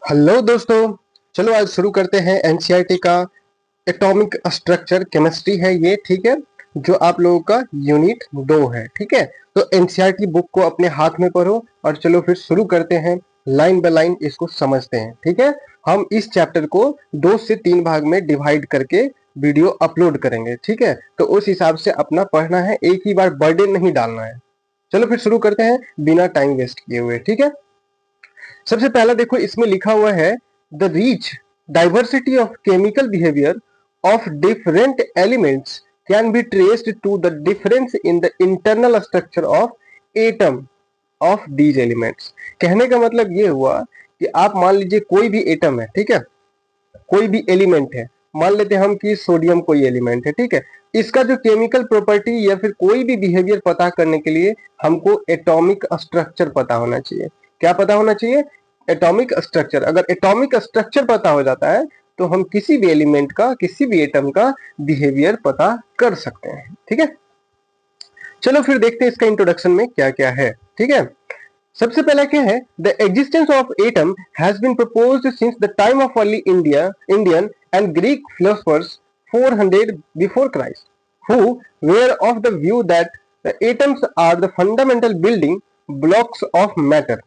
Hello दोस्तों, चलो आज शुरू करते हैं एनसीईआरटी का एटॉमिक स्ट्रक्चर केमिस्ट्री है ये, ठीक है। जो आप लोगों का यूनिट 2 है, ठीक है। तो एनसीईआरटी बुक को अपने हाथ में पढ़ो और चलो फिर शुरू करते हैं, लाइन बाय लाइन इसको समझते हैं, ठीक है। हम इस चैप्टर को 2 से 3 भाग में डिवाइड करके वीडियो अपलोड करेंगे, ठीक है। तो उस हिसाब से अपना पढ़ना है, एक ही बार बर्डन नहीं डालना है। चलो फिर शुरू करते हैं बिना टाइम वेस्ट किए हुए, ठीक है। सबसे पहला देखो, इसमें लिखा हुआ है the reach diversity of chemical behaviour of different elements can be traced to the difference in the internal structure of atom of these elements. कहने का मतलब ये हुआ कि आप मान लीजिए कोई भी एटम है, ठीक है, कोई भी एलिमेंट है, मान लेते हैं हम कि सोडियम कोई एलिमेंट है, ठीक है। इसका जो केमिकल प्रॉपर्टी या फिर कोई भी बिहेवियर पता करने के लिए हमको एटॉमिक स्ट्रक्चर पता होना चाहिए। क्या पता होना चाहिए? Atomic structure. अगर एटॉमिक स्ट्रक्चर पता हो जाता है तो हम किसी भी एलिमेंट का, किसी भी एटम का बिहेवियर पता कर सकते हैं, ठीक है। चलो फिर देखते हैं इसका इंट्रोडक्शन में क्या क्या है, ठीक है। सबसे पहला क्या है? The existence of atom has been proposed since the time of early Indian and Greek philosophers 400 before Christ, who were of the view that the atoms are the fundamental building blocks of matter.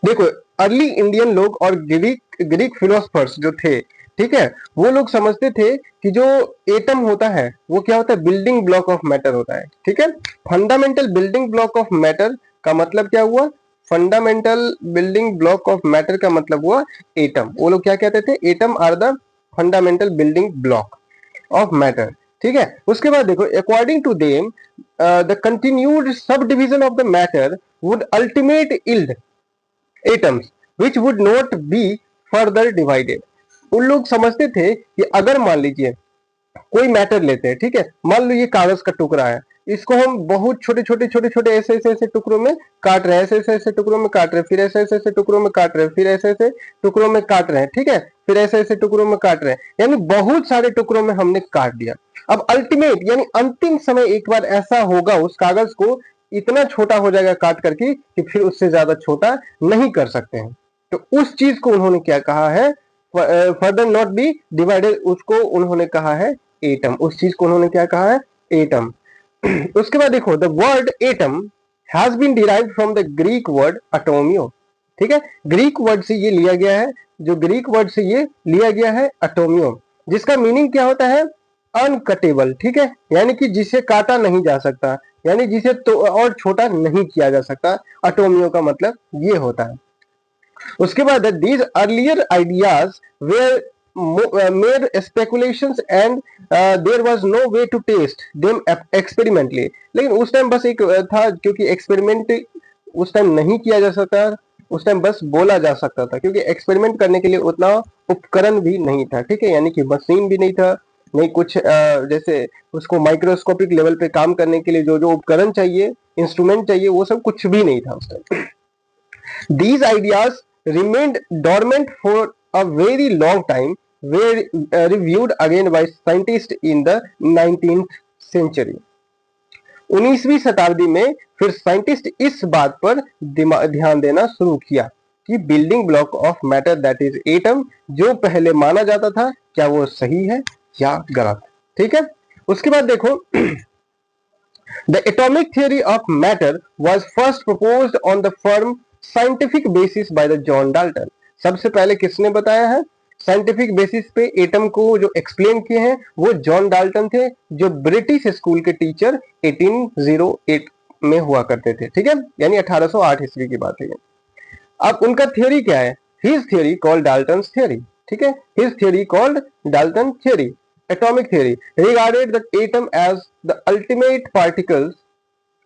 देखो, early Indian लोग और Greek Greek philosophers जो थे, ठीक है, वो लोग समझते थे कि जो एटम होता है वो क्या होता है? बिल्डिंग ब्लॉक ऑफ मैटर होता है, ठीक है। Fundamental building block of matter का मतलब क्या हुआ? Fundamental building block of matter का मतलब हुआ एटम। वो लोग क्या कहते थे? Atom are the fundamental building block of matter, ठीक है। उसके बाद देखो, according to them the continued subdivision of the matter would ultimate yield atoms which would not be further divided. उन लोग समझते थे कि अगर मान लीजिए कोई मैटर लेते हैं, ठीक है, मान लो ये कागज का टुकड़ा है, इसको हम बहुत छोटे छोटे छोटे छोटे ऐसे ऐसे ऐसे टुकड़ों में काट रहे हैं, ऐसे ऐसे ऐसे टुकड़ों में काट रहे हैं, फिर ऐसे ऐसे ऐसे टुकड़ों में काट रहे हैं, फिर ऐसे ऐसे टुकड़ों में काट रहे हैं, ठीक है, फिर ऐसे ऐसे टुकड़ों में काट रहे हैं, यानी बहुत सारे टुकड़ों में हमने काट दिया। अब अल्टीमेट यानी अंतिम समय एक बार ऐसा होगा, उस कागज को इतना छोटा हो जाएगा काट करके कि फिर उससे ज्यादा छोटा नहीं कर सकते हैं। तो उस चीज को उन्होंने क्या कहा है? फर्दर नॉट बी डिवाइडेड, उसको उन्होंने कहा है एटम। उस चीज को उन्होंने क्या कहा है? एटम। उसके बाद देखो, the word atom has been derived from the Greek word atomio, ठीक है। ग्रीक वर्ड से ये लिया गया है, जो ग्रीक वर्ड से ये लिया गया है अटोमियो, जिसका मीनिंग क्या होता है? अनकटेबल, ठीक है, यानी कि जिसे काटा नहीं जा सकता, यानी जिसे तो और छोटा नहीं किया जा सकता। अटोमियो का मतलब ये होता है। उसके बाद these earlier ideas were made speculations and there was no way to test them experimentally. लेकिन उस टाइम बस एक था, क्योंकि एक्सपेरिमेंट उस टाइम नहीं किया जा सकता, उस टाइम बस बोला जा सकता था, क्योंकि एक्सपेरिमेंट करने के लिए उतना उपकरण भी नहीं था, ठीक है, यानी कि मशीन भी नहीं था, नहीं कुछ जैसे उसको माइक्रोस्कोपिक लेवल पे काम करने के लिए जो जो उपकरण चाहिए, इंस्ट्रूमेंट चाहिए, वो सब कुछ भी नहीं था उस time. These ideas remained dormant for a very long time, were reviewed again by scientists in the 19th century. 19वीं शताब्दी में फिर साइंटिस्ट इस बात पर ध्यान देना शुरू किया कि building block of matter that is atom, जो पहले माना जाता था, क्या वो सही है या गलत, ठीक है। उसके बाद देखो, the atomic theory of matter was first proposed on the firm scientific basis by the John Dalton. सबसे पहले किसने बताया है? साइंटिफिक बेसिस पे एटम को जो एक्सप्लेन किए हैं वो जॉन डाल्टन थे, जो ब्रिटिश स्कूल के टीचर 1808 में हुआ करते थे, ठीक है, यानी 1808 ईस्वी की बात है ये। अब उनका थ्योरी क्या है? His theory called Dalton's theory, ठीक है, his theory called Dalton theory, atomic theory regarded the atom as the ultimate particles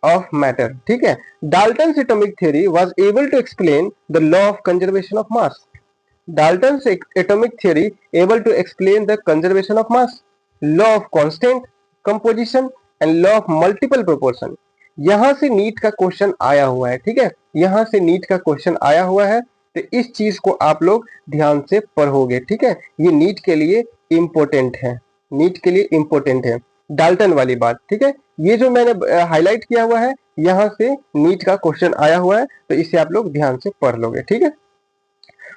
of matter, ठीक है। Dalton's atomic theory was able to explain the law of conservation of mass. Dalton's atomic theory able to explain the conservation of mass, law of constant composition and law of multiple proportion. यहां से NEET का question आया हुआ है, ठीक है, यहां से नीट का क्वेश्चन आया हुआ है, तो इस चीज को आप लोग ध्यान से पढ़ोगे, ठीक है, ये नीट के लिए इंपॉर्टेंट है, नीट के लिए इंपॉर्टेंट है डाल्टन वाली बात, ठीक है। ये जो मैंने हाईलाइट किया हुआ है, यहां से नीट का क्वेश्चन आया हुआ है, तो इसे आप लोग ध्यान से पढ़ लोगे, ठीक है।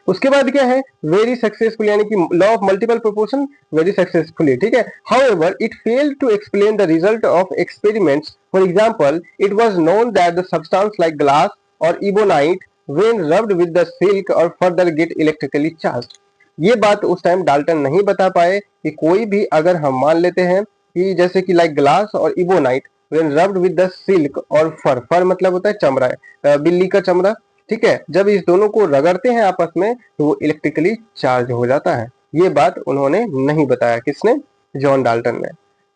उसके बाद क्या है, वेरी सक्सेसफुल, यानी कि law of multiple proportion very successfully, ठीक है। However it failed to explain the result of experiments. For example it was known that the substance like glass और ebonite when rubbed with the silk और further get electrically charged. ये बात उस time Dalton नहीं बता पाए कि कोई भी, अगर हम मान लेते हैं कि जैसे कि लाइक ग्लास और ebonite when rubbed with the silk और फर, फर मतलब होता है चमड़ा, बिल्ली का चमड़ा, ठीक है, जब इस दोनों को रगड़ते हैं आपस में तो वो इलेक्ट्रिकली चार्ज हो जाता है। ये बात उन्होंने नहीं बताया, किसने, जॉन डाल्टन ने।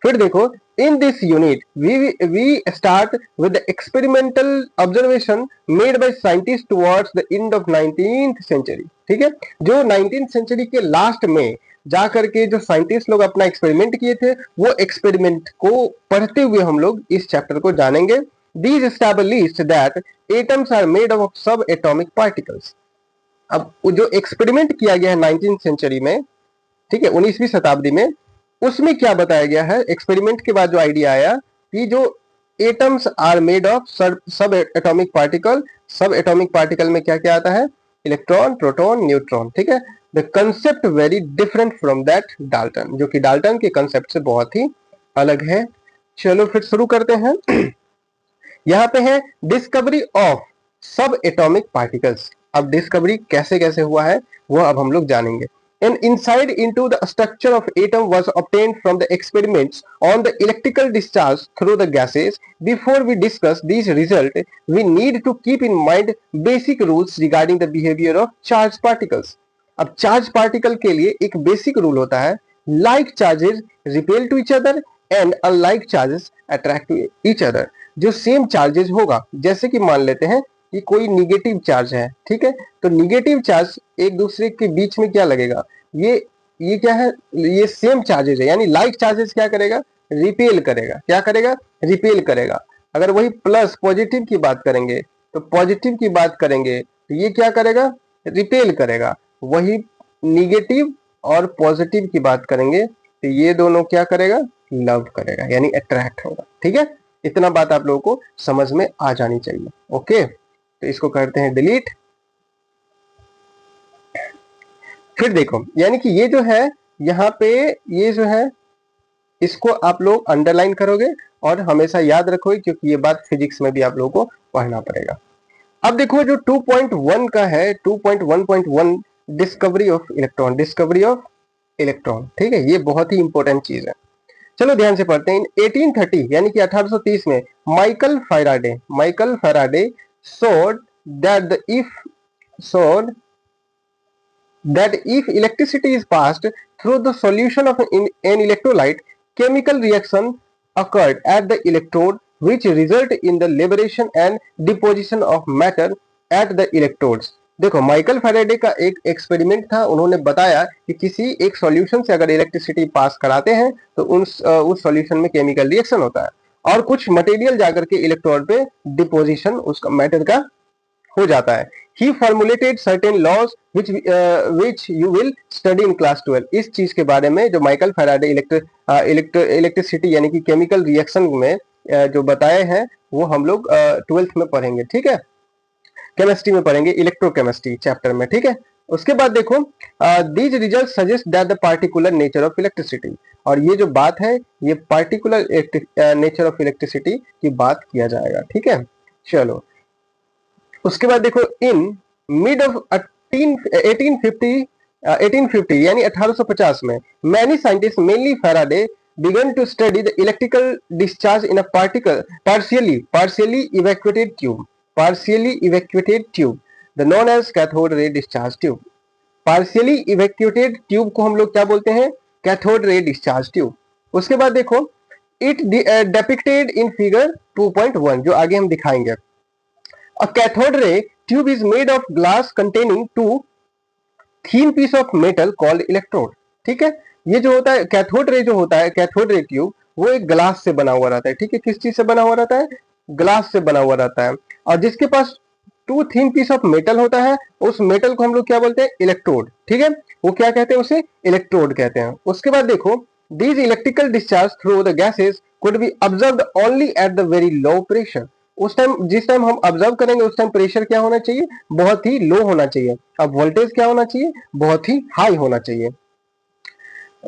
फिर देखो, in this unit we start with the experimental observation made by scientist towards the end of 19th century, ठीक है। जो 19th सेंचुरी के लास्ट में जा करके जो साइंटिस्ट लोग अपना एक्सपेरिमेंट किए थे, वो एक्सपेरिमेंट को पढ़ते हुए हम लोग इस चैप्टर को जानेंगे। These established that atoms are made of subatomic particles। अब जो एक्सपेरिमेंट किया गया है 19th सेंचुरी में, ठीक है, 19वीं शताब्दी में, उसमें क्या बताया गया है, एक्सपेरिमेंट के बाद जो आइडिया आया कि जो एटम्स आर मेड ऑफ सब एटॉमिक पार्टिकल। सब एटॉमिक पार्टिकल में क्या क्या आता है, इलेक्ट्रॉन, प्रोटॉन, न्यूट्रॉन, ठीक है। The concept very different from that Dalton, जो कि डाल्टन के कंसेप्ट से बहुत ही अलग है। चलो फिर शुरू करते हैं। यहाँ पे है डिस्कवरी ऑफ सब एटॉमिक पार्टिकल्स। अब डिस्कवरी कैसे कैसे हुआ है वो अब हम लोग जानेंगे। An insight into the structure of atom was obtained from the experiments on the electrical discharge through the gases. Before we discuss these results, we need to keep in mind basic rules regarding the behavior of charged particles. अब charge particle के लिए एक basic rule होता है, like charges repel to each other and unlike charges attract to each other। जो same charges होगा, जैसे कि मान लेते हैं कि कोई निगेटिव चार्ज है, ठीक है, तो निगेटिव चार्ज एक दूसरे के बीच में क्या लगेगा, ये क्या है, ये सेम चार्जेस है, यानी लाइक चार्जेस क्या करेगा, रिपेल करेगा। क्या करेगा, रिपेल करेगा। अगर वही प्लस पॉजिटिव की बात करेंगे तो पॉजिटिव की बात करेंगे तो ये क्या करेगा, रिपेल करेगा। वही निगेटिव और पॉजिटिव की बात करेंगे तो ये दोनों क्या करेगा, लव करेगा, यानी अट्रैक्ट होगा, ठीक है। इतना बात आप लोगों को समझ में आ जानी चाहिए। ओके, तो इसको करते हैं डिलीट। फिर देखो, यानी कि ये जो है यहाँ पे, ये जो है इसको आप लोग अंडरलाइन करोगे और हमेशा याद रखोगे, क्योंकि ये बात फिजिक्स में भी आप लोगों को पढ़ना पड़ेगा। अब देखो जो 2.1 का है, 2.1.1 discovery of electron, discovery of electron, ठीक है, ये बहुत ही इंपॉर्टेंट चीज है। चलो ध्यान से पढ़ते हैं। 1830 यानी कि 1830 में Michael Faraday showed that if electricity is passed through the solution of an electrolyte, chemical reaction occurred at the electrode which result in the liberation and deposition of matter at the electrodes। देखो, Michael Faraday का एक experiment था, उन्होंने बताया कि किसी एक solution से अगर इलेक्ट्रिसिटी पास कराते हैं तो उस सॉल्यूशन में केमिकल रिएक्शन होता है और कुछ मटेरियल जाकर के इलेक्ट्रोड पे डिपोजिशन उसका मैटर का हो जाता है। He formulated certain laws which you will study in class 12। इस चीज के बारे में जो माइकल फैराडे इलेक्ट्रिसिटी यानी कि केमिकल रिएक्शन में जो बताए हैं वो हम लोग 12th में पढ़ेंगे, ठीक है, केमिस्ट्री में पढ़ेंगे, इलेक्ट्रोकेमिस्ट्री चैप्टर में, ठीक है। उसके बाद देखो, these result suggest that the particular nature of electricity, और ये जो बात है ये पार्टिकुलर नेचर ऑफ इलेक्ट्रिसिटी की बात किया जाएगा, ठीक है। चलो उसके बाद देखो, इन मिड ऑफ 1850 यानी 1850 में many scientist mainly Faraday began to study the electrical discharge in a partially evacuated tube, the known as cathode ray discharge tube। Partially evacuated tube को हम लोग क्या बोलते हैं, कैथोड रे डिस्चार्ज ट्यूब। उसके बाद देखो, इट डिपिक्टेड इन फिगर 2.1 जो आगे हम दिखाएंगे। A cathode ray tube is made of glass containing two thin piece of metal called electrode, ठीक है। ये जो होता है कैथोड रे, जो होता है कैथोड रे ट्यूब, वो एक ग्लास से बना हुआ रहता है, ठीक है। किस चीज से बना हुआ रहता है, ग्लास से बना हुआ रहता है, और जिसके पास two thin piece of metal होता है, उस मेटल को हम लोग क्या बोलते हैं, इलेक्ट्रोड, ठीक है। वो क्या कहते हैं, उसे इलेक्ट्रोड कहते हैं। उसके बाद देखो, these electrical discharge through the gases could be observed only at the very low pressure। उस टाइम जिस टाइम हम ऑब्जर्व करेंगे उस टाइम प्रेशर क्या होना चाहिए, बहुत ही लो होना चाहिए। अब वोल्टेज क्या होना चाहिए, बहुत ही हाई होना चाहिए।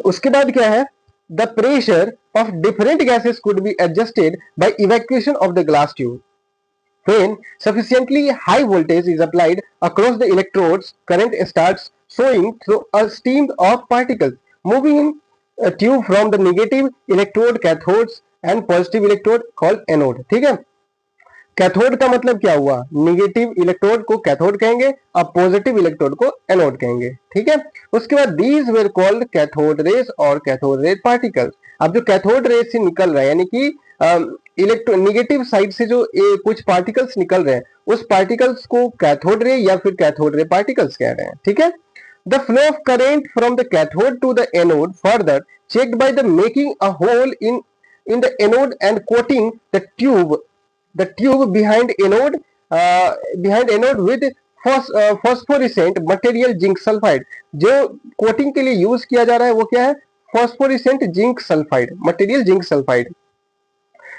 उसके बाद क्या है, the pressure of different gases could be adjusted by evacuation of the glass tube. When sufficiently high voltage is applied across the electrodes, current starts flowing through a stream of particles moving in a tube from the negative electrode cathodes and positive electrode called anode। ठीक है, cathode का मतलब क्या हुआ, negative electrode को cathode कहेंगे, अब positive electrode को एनोड कहेंगे। ठीक है, उसके बाद these were called cathode rays और कैथोड रे पार्टिकल्स। अब जो कैथोड रेस से निकल रहा है यानी कि निगेटिव साइड से जो कुछ पार्टिकल्स निकल रहे हैं उस पार्टिकल्स को कैथोड रे या फिर कैथोड रे पार्टिकल्स कह रहे हैं। ठीक है, the flow of current from the cathode to the anode further checked by the making a hole in the anode and coating the tube behind anode with phosphorescent material zinc sulfide। जो coating के लिए use किया जा रहा है वो क्या है, phosphorescent zinc sulfide material zinc sulfide।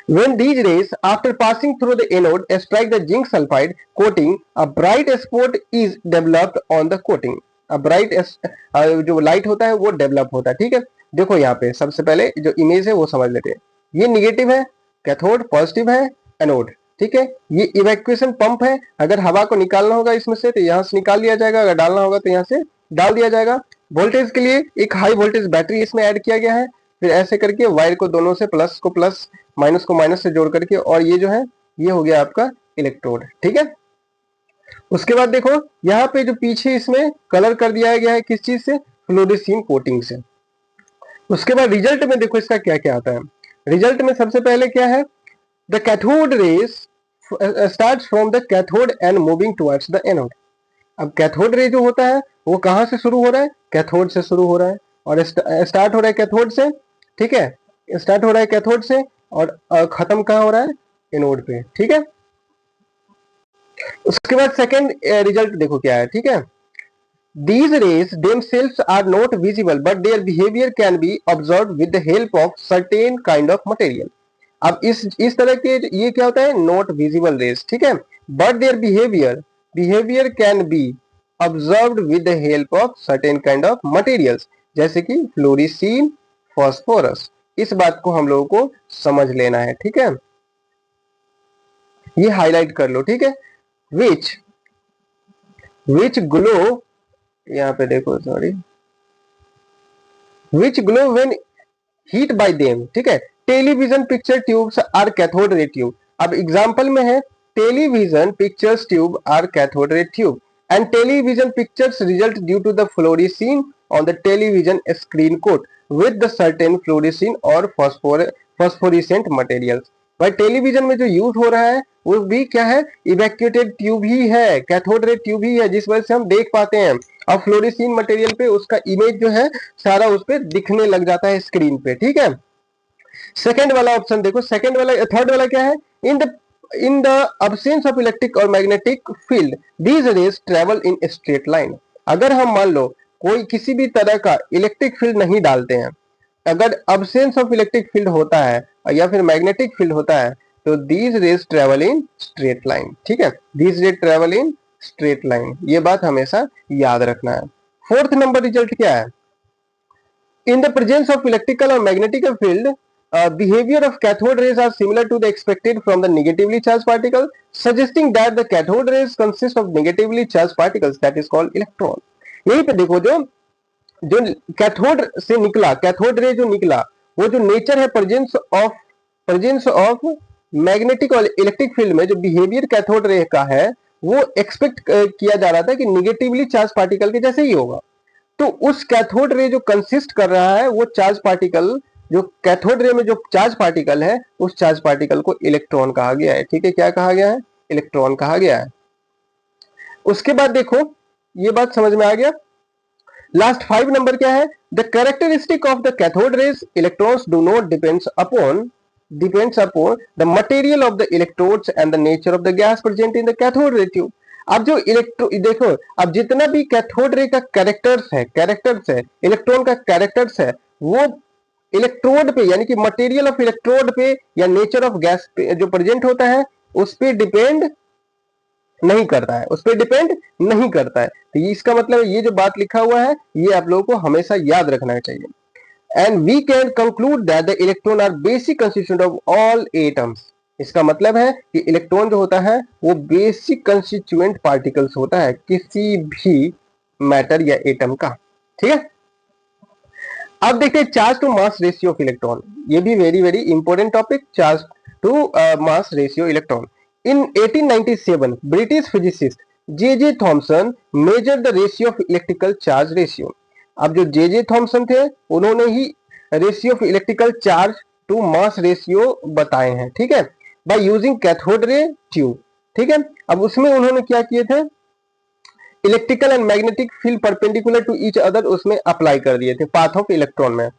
When these rays after passing through the anode strike the zinc sulfide coating, a bright spot is developed on the coating। a bright जो लाइट होता है वो डेवलप होता है। ठीक है, देखो यहाँ पे सबसे पहले जो इमेज है वो समझ लेते हैं। ये निगेटिव है कैथोड, पॉजिटिव है एनोड। ठीक है, ये इवैक्यूएशन पंप है, अगर हवा को निकालना होगा इसमें से तो यहाँ से निकाल लिया जाएगा, अगर डालना होगा तो यहाँ से डाल दिया जाएगा। वोल्टेज के लिए एक हाई वोल्टेज बैटरी इसमें ऐड किया गया है, फिर ऐसे करके वायर को दोनों से प्लस को प्लस माइनस को माइनस से जोड़ करके, और ये जो है ये हो गया आपका इलेक्ट्रोड। ठीक है, उसके बाद देखो यहाँ पे जो पीछे इसमें कलर कर दिया गया है किस चीज से, फ्लोरेसीन कोटिंग से। उसके बाद रिजल्ट में देखो इसका क्या क्या आता है। रिजल्ट में सबसे पहले क्या है, the cathode rays starts from the cathode and moving towards the anode। अब कैथोड रे जो होता है वो कहां से शुरू हो रहा है, कैथोड से शुरू हो रहा है, और स्टार्ट हो रहा है कैथोड से। ठीक है, स्टार्ट हो रहा है कैथोड से और खत्म कहां हो रहा है, एनोड पे। ठीक है, उसके बाद सेकंड रिजल्ट देखो क्या है। ठीक है, these rays themselves are not visible but their behavior can be observed with the help of certain kind of material। अब इस तरह के ये क्या होता है, नॉट विजिबल रेस। ठीक है, but their behaviour can be observed with the help of certain kind of materials, जैसे कि फ्लोरीसीन, फॉस्फोरस। इस बात को हम लोगों को समझ लेना है। ठीक है, ये हाईलाइट कर लो। ठीक है, विच ग्लो, यहाँ पे देखो sorry, which glow when heat by them. ठीक है, television picture tubes are cathode ray tube. अब एग्जांपल में है television pictures tube are cathode ray tube and television pictures result due to the fluorescence on the television screen coat with the certain fluorescent और phosphorescent materials. भाई television में जो use हो रहा है वो भी क्या है, इवैक्यूएटेड ट्यूब ही है, कैथोड रे ट्यूब ही है, जिस वजह से हम देख पाते हैं। और फ्लोरेसीन मटेरियल पे उसका इमेज जो है सारा उस पे दिखने लग जाता है स्क्रीन पे। ठीक है, सेकेंड वाला ऑप्शन देखो, सेकेंड वाला, थर्ड वाला क्या है, in the absence of electric और magnetic field these rays travel in straight line. अगर हम मान लो कोई किसी भी तरह का इलेक्ट्रिक फील्ड नहीं डालते हैं, अगर अब्सेंस ऑफ इलेक्ट्रिक फील्ड होता है या फिर मैग्नेटिक फील्ड होता है तो these rays travel in straight line. ठीक है, these rays travel in straight line, ये बात हमेशा याद रखना है। फोर्थ नंबर रिजल्ट क्या है, in the presence of electrical और magnetic field behavior of cathode rays are similar to the expected from the negatively charged particle, suggesting that the cathode rays consist of negatively charged particles that is called electron। यही पे देखो जो cathode से निकला, cathode ray जो निकला वो जो नेचर है प्रेजेंस ऑफ मैग्नेटिक और इलेक्ट्रिक फील्ड में जो बिहेवियर कैथोड रे का है वो एक्सपेक्ट किया जा रहा था कि निगेटिवली चार्ज पार्टिकल के जैसे ही होगा। तो उस कैथोड रे जो कंसिस्ट कर रहा है वो चार्ज पार्टिकल, जो कैथोड रे में जो चार्ज पार्टिकल है उस चार्ज पार्टिकल को इलेक्ट्रॉन कहा गया है। ठीक है, क्या कहा गया है, इलेक्ट्रॉन कहा गया है। उसके बाद देखो ये बात समझ में आ गया। लास्ट 5 नंबर क्या है, the characteristic of the cathode rays electrons do not depends upon the material of the electrodes and the nature of the gas present in the cathode ray tube. अब जो देखो अब जितना भी कैथोड रे का characters है electron का characters है वो इलेक्ट्रोड पे यानी कि मटेरियल ऑफ इलेक्ट्रोड पे या नेचर ऑफ गैस पे जो प्रेजेंट होता है उस पर डिपेंड नहीं करता है, उस पर डिपेंड नहीं करता है। तो इसका मतलब ये जो बात लिखा हुआ है ये आप लोगों को हमेशा याद रखना चाहिए। And we can conclude that the electron are basic constituent of all atoms. इसका मतलब है कि इलेक्ट्रॉन जो होता है वो बेसिक कंस्टिट्यूएंट पार्टिकल्स होता है किसी भी मैटर या एटम का, ठीक है। अब देखते हैं charge to mass ratio of electron. ये भी very very important topic, charge to mass ratio electron. In 1897 British physicist J Thomson measure the ratio of electrical charge ratio. अब जो जे थॉमसन थे उन्होंने ही ratio of electrical charge to mass ratio बताए हैं, ठीक है, by using cathode ray tube, ठीक है। अब उसमें उन्होंने क्या किए थे, electrical and magnetic field perpendicular to each other उसमें अप्लाई कर दिए थे पाथ ऑफ इलेक्ट्रॉन में।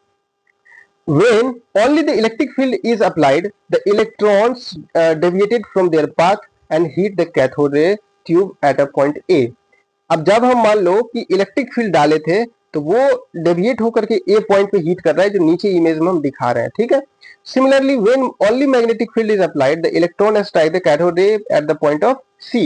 When only the electric field is applied, the electrons deviated from their path and hit the cathode ray tube at a point A. अब जब हम मान लो कि इलेक्ट्रिक फील्ड डाले थे तो वो डेविएट होकर के ए पॉइंट पे हीट कर रहा है, जो नीचे इमेज में हम दिखा रहे हैं, ठीक है। Similarly when only magnetic field is applied, the electron strike the cathode ray at the point of C.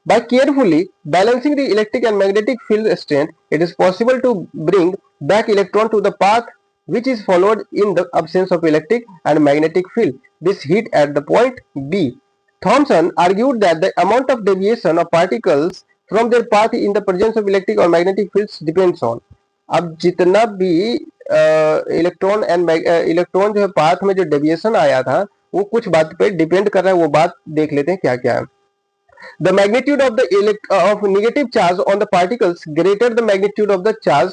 By carefully balancing the electric and magnetic field strength, it is possible to bring back electron to the path which is followed in the absence of electric and magnetic field. This hit at the point B. Thomson argued that the amount of deviation of particles from their path in the presence of electric or magnetic fields depends on. अब जितना भी electron जो है path में जो deviation आया था वो कुछ बात पे डिपेंड कर रहा है, वो बात देख लेते हैं क्या क्या है। The magnitude of the negative charge on the particles greater the magnitude of the charge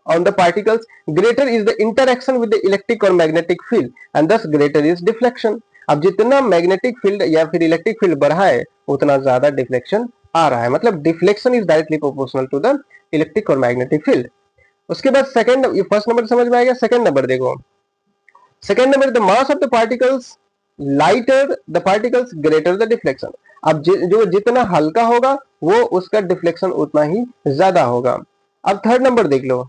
on the particles, greater is the interaction with the electric or magnetic field and thus greater is deflection. अब जितना magnetic field या फिर electric field बढ़ा है उतना ज्यादा deflection आ रहा है, मतलब deflection is directly proportional to the electric और मैग्नेटिक फील्ड। उसके बाद सेकंड, फर्स्ट नंबर समझ में आएगा। सेकंड नंबर देखो, second number the mass of the particles lighter the particles greater the deflection. अब जो जितना हल्का होगा वो उसका डिफ्लेक्शन उतना ही ज्यादा होगा। अब थर्ड नंबर देख लो,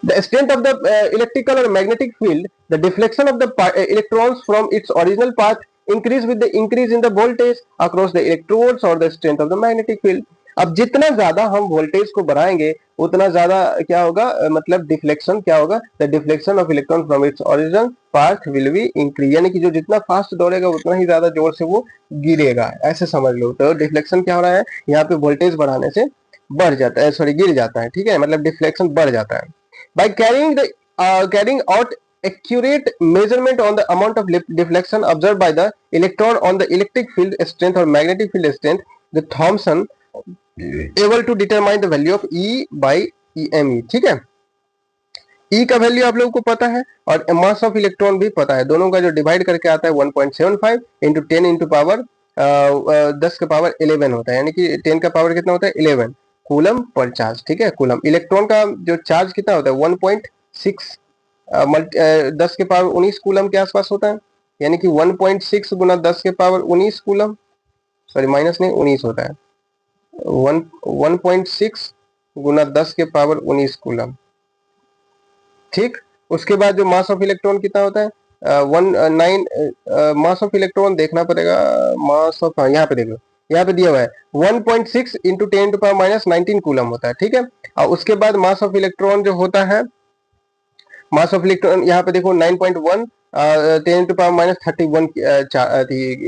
the strength of the electrical और magnetic field, the deflection of the electrons from its original path increase with the increase in the voltage across the electrodes और the strength of the magnetic field. अब जितना ज्यादा हम voltage को बढ़ाएंगे उतना ज्यादा क्या होगा, मतलब डिफ्लेक्शन क्या होगा, the deflection of electron from its original path will be increase, यानी कि जो जितना फास्ट दौड़ेगा उतना ही ज्यादा जोर से वो गिरेगा, ऐसे समझ लो। तो डिफ्लेक्शन क्या हो रहा है, यहाँ पे वोल्टेज बढ़ाने से बढ़ जाता है, सॉरी गिर जाता है, ठीक है, मतलब डिफ्लेक्शन बढ़ जाता है। By carrying out accurate measurement on the amount of deflection observed by the electron on the electric field strength or magnetic field strength, the Thomson able to determine the value of E by EME, ठीक है। E का value आप लोगों को पता है और mass of electron भी पता है, दोनों का जो डिवाइड करके आता है 1.75 इंटू 10 इंटू पावर 10 के पावर 11 होता है, यानी कि 10 का पावर कितना होता है 11 कूलम पर चार्ज, ठीक है। कूलम इलेक्ट्रॉन का जो चार्ज कितना होता है 1.6 10 के पावर 19 कूलम के आसपास होता है, यानी कि 1.6 गुना 10 के पावर 19 कूलम, सॉरी माइनस नहीं 19 होता है, 1.6 गुना 10 के पावर 19 कूलम, ठीक। उसके बाद जो मास ऑफ इलेक्ट्रॉन कितना होता है 19 मास ऑफ इलेक्ट्रॉन देखना पड़ेगा, मास ऑफ, यहाँ पे देख लो, यहाँ पे दिया हुआ है 1.6 into 10 to power minus 19 coulomb होता है, ठीक है। और उसके बाद मास ऑफ इलेक्ट्रॉन जो होता है, मास ऑफ इलेक्ट्रॉन यहाँ पे देखो 9.1 10 टू पावर माइनस 31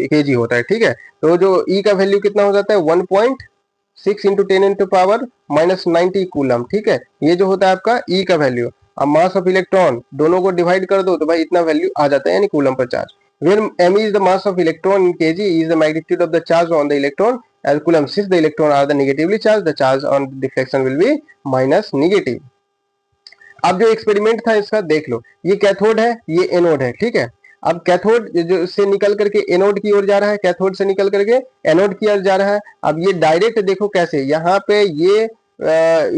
kg होता है, ठीक है। तो जो E का वैल्यू कितना हो जाता है 1.6 into 10 into power minus 90 coulomb, ठीक है। ये जो होता है आपका E का वैल्यू। अब मास ऑफ इलेक्ट्रॉन दोनों को डिवाइड कर दो तो भाई इतना वैल्यू आ जाता है, यानी coulomb per charge. Where m is the mass of electron in kg, is the magnitude of the charge on the electron as coulomb. Since the electron are the negatively charged, the charge on deflection will be minus negative. अब जो experiment था इसका देख लो, ये cathode है, ये anode है, ठीक है। अब कैथोड जो से निकल करके एनोड की ओर जा रहा है, कैथोड से निकल करके एनोड की ओर जा रहा है। अब ये डायरेक्ट देखो कैसे, यहाँ पे ये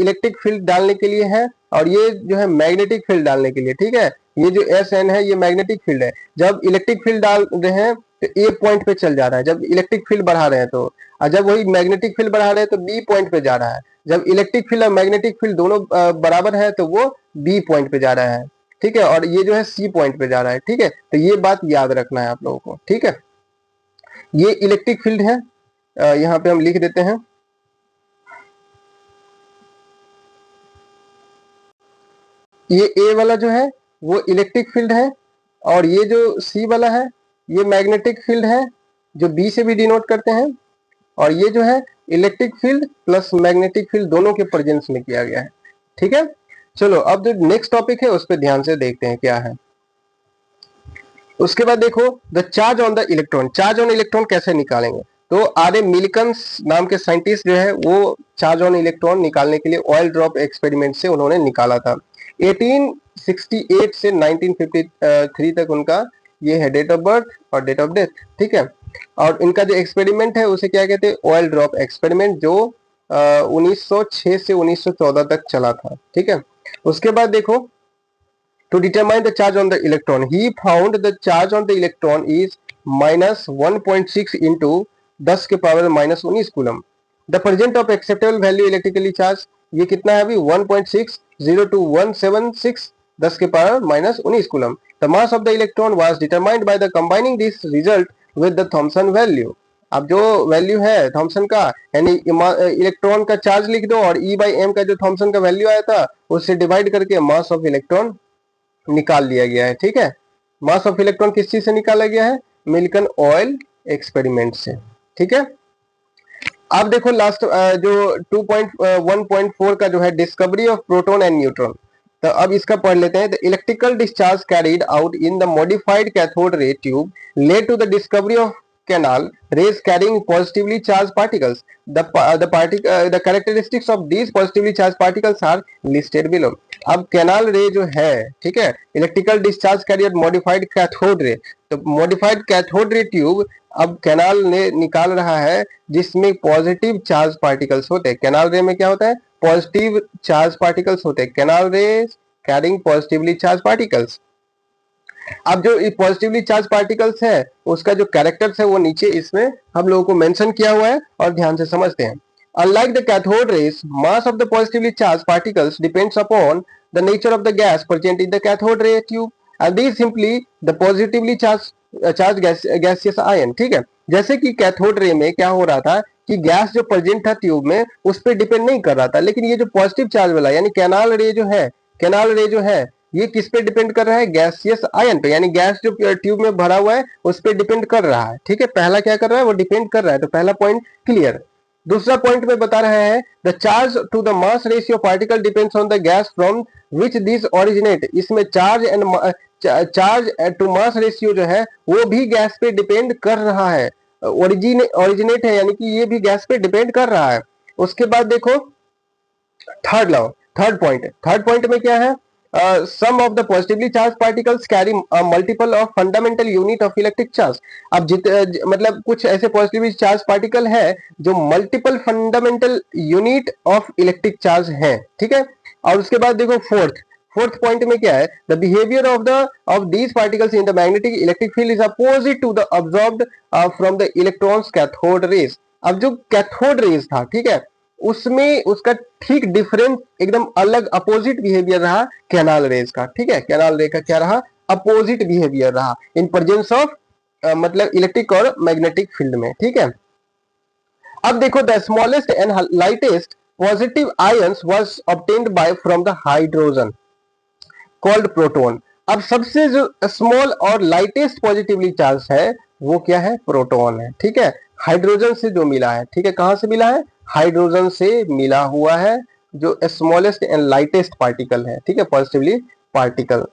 इलेक्ट्रिक फील्ड डालने के लिए है और ये जो है मैग्नेटिक फील्ड डालने के लिए, ठीक है। ये जो SN है ये मैग्नेटिक फील्ड है। जब इलेक्ट्रिक फील्ड डाल रहे हैं तो ए पॉइंट पे चल जा रहा है, जब इलेक्ट्रिक फील्ड बढ़ा रहे हैं तो, और जब वही मैग्नेटिक फील्ड बढ़ा रहे हैं तो बी पॉइंट पे जा रहा है। जब इलेक्ट्रिक फील्ड और मैग्नेटिक फील्ड दोनों बराबर है तो वो बी पॉइंट पे जा रहा है, ठीक है, और ये जो है सी पॉइंट पे जा रहा है, ठीक है। तो ये बात याद रखना है आप लोगों को, ठीक है। ये इलेक्ट्रिक फील्ड है, यहाँ पे हम लिख देते हैं, ये ए वाला जो है वो इलेक्ट्रिक फील्ड है, और ये जो सी वाला है ये मैग्नेटिक फील्ड है, जो बी से भी डिनोट करते हैं, और ये जो है electric field plus magnetic field दोनों के प्रेजेंस में किया गया है, ठीक है। चलो अब जो नेक्स्ट टॉपिक है उस पर ध्यान से देखते हैं क्या है। उसके बाद देखो the charge on the electron, charge on electron कैसे निकालेंगे। तो आर ए मिल्कन्स नाम के साइंटिस्ट जो है वो चार्ज ऑन इलेक्ट्रॉन निकालने के लिए ऑयल ड्रॉप एक्सपेरिमेंट से उन्होंने निकाला था। 1868 से 1953 तक उनका ये है डेट ऑफ बर्थ और डेट ऑफ डेथ, ठीक है। और इनका जो एक्सपेरिमेंट है उसे क्या कहते हैं, ऑयल ड्रॉप एक्सपेरिमेंट, जो 1906 से 1914 तक चला था, ठीक है। उसके बाद देखो to determine the charge on the electron, he found the charge on the electron is minus 1.6 into 10 के power minus 19 coulomb. The present of acceptable value electrically charge, ये कितना है अभी 1.602.176 10 के power minus 19 coulomb. The mass of the electron was determined by the combining this result with the Thomson value. अब जो value है Thompson का, यानी इलेक्ट्रॉन का चार्ज लिख दो और E by m का जो थॉमसन का वैल्यू आया था उससे डिवाइड करके मास ऑफ इलेक्ट्रॉन निकाल लिया गया है, ठीक है। मास ऑफ इलेक्ट्रॉन किस चीज से निकाला गया है, मिल्कन ऑयल एक्सपेरिमेंट से, ठीक है। अब देखो लास्ट जो 2.1.4 का जो है discovery of proton and neutron, तो अब इसका पढ़ लेते हैं। The electrical discharge carried out in the modified cathode ray tube led to the discovery of canal rays carrying positively charged particles. The characteristics of these positively charged particles are listed below. अब canal ray जो है, ठीक है, electrical discharge carrier modified cathode ray, तो modified cathode ray tube अब canal ने निकाल रहा है जिसमें पॉजिटिव चार्ज पार्टिकल्स होते हैं। कैनाल रे में क्या होता है, पॉजिटिव चार्ज पार्टिकल्स होते हैं। कैनाल रे कैरिंग पॉजिटिवली चार्ज पार्टिकल्स। अब जो पॉजिटिवली चार्ज पार्टिकल्स है उसका जो कैरेक्टर्स है वो नीचे इसमें हम लोगों को मेंशन किया हुआ है, और ध्यान से समझते हैं। Unlike the cathode rays, mass of the positively charged particles depends upon the nature of the gas present in the cathode ray tube, and these simply the positively charged gaseous ion, ठीक है। जैसे कि cathode ray में क्या हो रहा था कि गैस जो प्रेजेंट था ट्यूब में उस पर डिपेंड नहीं कर रहा था, लेकिन ये जो पॉजिटिव चार्ज वाला यानी कैनाल रे जो है ये किस पे डिपेंड कर रहा है, गैसियस आयन पे, यानी गैस जो ट्यूब में भरा हुआ है उस पे डिपेंड कर रहा है, ठीक है। पहला क्या कर रहा है, वो डिपेंड कर रहा है, तो पहला पॉइंट क्लियर। दूसरा पॉइंट में बता रहे हैं the charge to the mass ratio particle depends on the gas from which this originate. इसमें चार्ज टू मास रेशियो जो है वो भी गैस पे डिपेंड कर रहा है, ओरिजिनेट है यानी कि ये भी गैस पे डिपेंड कर रहा है। उसके बाद देखो थर्ड पॉइंट में क्या है, some of the positively charged particles carry a multiple of fundamental unit of electric charge। अब मतलब कुछ ऐसे पॉजिटिवली चार्ज पार्टिकल है जो multiple fundamental unit of electric charge हैं, ठीक है। और उसके बाद देखो फोर्थ पॉइंट में क्या है, the behaviour of these particles in the magnetic electric field is opposite to the absorbed from the electrons cathode rays. अब जो कैथोड रेज था, ठीक है, उसमें उसका ठीक डिफरेंट एकदम अलग अपोजिट बिहेवियर रहा कैनाल रेज का, ठीक है। कैनाल रे का क्या रहा, अपोजिट बिहेवियर रहा इन प्रेजेंस ऑफ मतलब इलेक्ट्रिक और मैग्नेटिक फील्ड में, ठीक है। अब देखो the smallest and lightest positive ions was obtained by from the hydrogen called proton. अब सबसे जो स्मॉल और लाइटेस्ट पॉजिटिवली चार्ज है वो क्या है, प्रोटॉन है, ठीक है। हाइड्रोजन से जो मिला है, ठीक है, कहां से मिला है, हाइड्रोजन से मिला हुआ है, जो स्मॉलेस्ट एंड लाइटेस्ट पार्टिकल है, ठीक है, पॉजिटिवली पार्टिकल।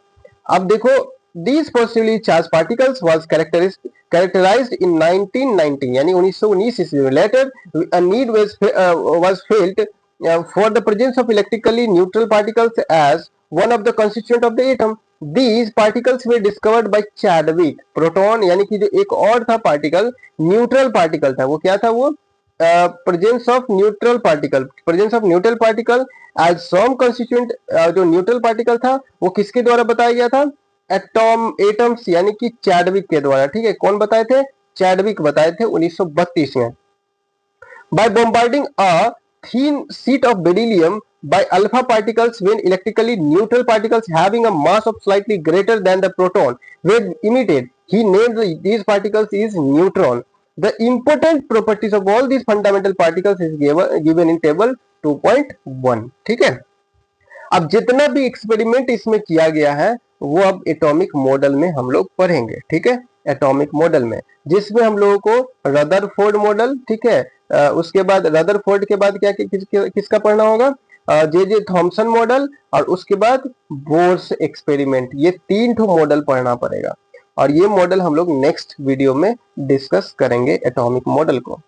अब देखो these positively charged particles was characterized in 1919 यानी 1919 ईस्वी में। later a need was felt for the presence of electrically neutral particles as one of the constituent of the atom. These particles were discovered by Chadwick। Proton यानी कि जो एक और था particle, neutral particle था, वो क्या था, वो presence of neutral particle as some constituent. जो न्यूट्रल पार्टिकल था वो किसके द्वारा बताया गया था, एटम्स यानी कि चैडविक के द्वारा, ठीक है। कौन बताए थे, चैडविक बताए थे 1932 में। By bombarding a thin sheet of beryllium by alpha particles when electrically neutral particles having a mass of slightly greater than the proton were emitted. He named these particles is neutron. The important properties of all these fundamental particles is given in table 2.1. ठीक है, अब जितना भी experiment इसमें किया गया है वो अब एटॉमिक मॉडल में हम लोग पढ़ेंगे। ठीक है, एटॉमिक मॉडल में, जिसमें हम लोगों को रदरफोर्ड मॉडल, ठीक है, उसके बाद रदरफोर्ड के बाद क्या किसका पढ़ना होगा, जे जे थॉमसन मॉडल, और उसके बाद बोर्स एक्सपेरिमेंट। ये 3 ठो मॉडल पढ़ना पड़ेगा और ये मॉडल हम लोग नेक्स्ट वीडियो में डिस्कस करेंगे एटॉमिक मॉडल को।